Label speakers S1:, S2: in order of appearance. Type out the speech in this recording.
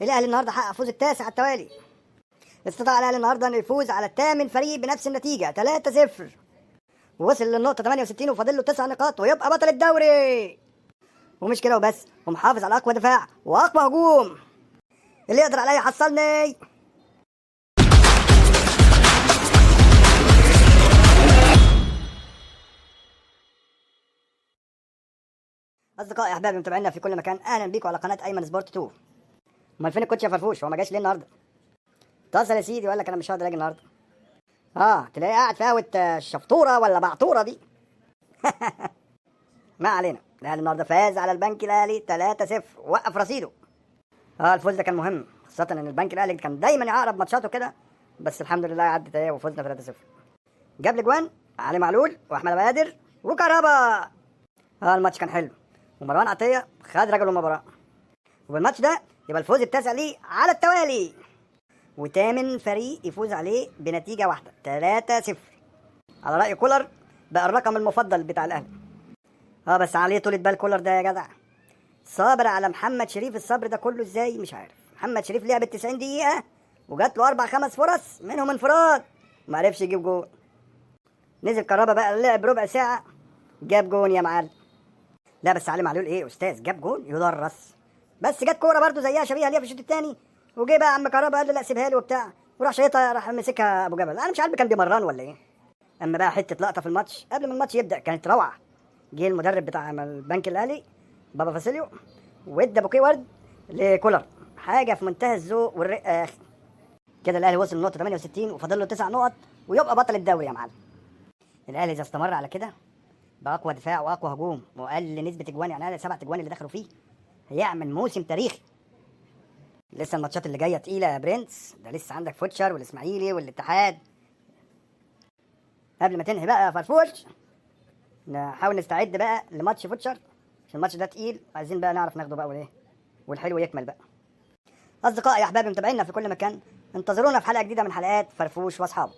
S1: الاهلي النهارده حقق فوز التاسع على التوالي. استطاع الاهلي النهارده انه يفوز على الثامن فريق بنفس النتيجه 3-0، ووصل للنقطه 68 وفاضل له 9 نقاط ويبقى بطل الدوري. ومش كده وبس، ومحافظ على اقوى دفاع واقوى هجوم. اللي يقدر عليا يحصلني. اصدقائي احبابي متابعينا في كل مكان، اهلا بيكم على قناه ايمن سبورت 2. امال فين الكوتش يا فرفوش؟ هو ما جاش ليه النهارده؟ اتصل يا سيدي وقال لك انا مش هقدر اجي النهارده. تلاقيه قاعد في قهوه الشفطوره ولا بعطوره دي. ما علينا. الاهلي النهارده فاز على البنك الاهلي 3-0 وقف رصيده. الفوز ده كان مهم، خاصه ان البنك الاهلي كان دايما يعقرب ماتشاته كده، بس الحمد لله عدت اهي وفزنا 3-0. جاب الاجوان علي معلول واحمد بادر وكهربا. الماتش كان حلو، ومروان عطيه خد رجل المباراه. وبالماتش ده يبقى الفوز التاسع ليه على التوالي، وثامن فريق يفوز عليه بنتيجه واحده 3-0. على راي كولر بقى الرقم المفضل بتاع الاهلي. بس عليه طولة بال كولر ده يا جدع. صابر على محمد شريف الصبر ده كله ازاي مش عارف. محمد شريف لعب 90 دقيقه وجات له 4-5 فرص منهم انفراد، ما عرفش يجيب جول. نزل كهربا بقى لعب ربع ساعه جاب جون يا معلم. لا بس علي معلول ايه استاذ، جاب جون يدرس. بس جت كوره برده زيها شبيهه ليها في الشوط الثاني، وجه بقى عم كهربا قال له لا سيبها لي وبتاع، وراح شايطها راح مسكها ابو جبل. انا مش عارف كان بيمرن ولا ايه. اما بقى حته لقطه في الماتش قبل ما الماتش يبدا كانت روعه. جه المدرب بتاع البنك الاهلي بابا فاسيليو وادى بوكيه ورد لكولر، حاجه في منتهى الذوق والرقه يا اخي. كده الاهلي وصل لنقطه 68 وفاضل له 9 نقط ويبقى بطل الدوري يا معلم. الاهلي اذا استمر على كده باقوى دفاع واقوى هجوم واقل نسبه اجوان، يعني 7 اجوان اللي دخلوا فيه، هيعمل موسم تاريخي. لسه الماتشات اللي جايه تقيله يا برنس، ده لسه عندك فوتشر والاسماعيلي والاتحاد. قبل ما تنهي بقى يا فرفوش نحاول نستعد بقى لماتش فوتشر، عشان الماتش ده تقيل، عايزين بقى نعرف ناخده بقى والايه والحلو يكمل بقى. اصدقائي يا احبابي متابعينا في كل مكان، انتظرونا في حلقه جديده من حلقات فرفوش واصحابه.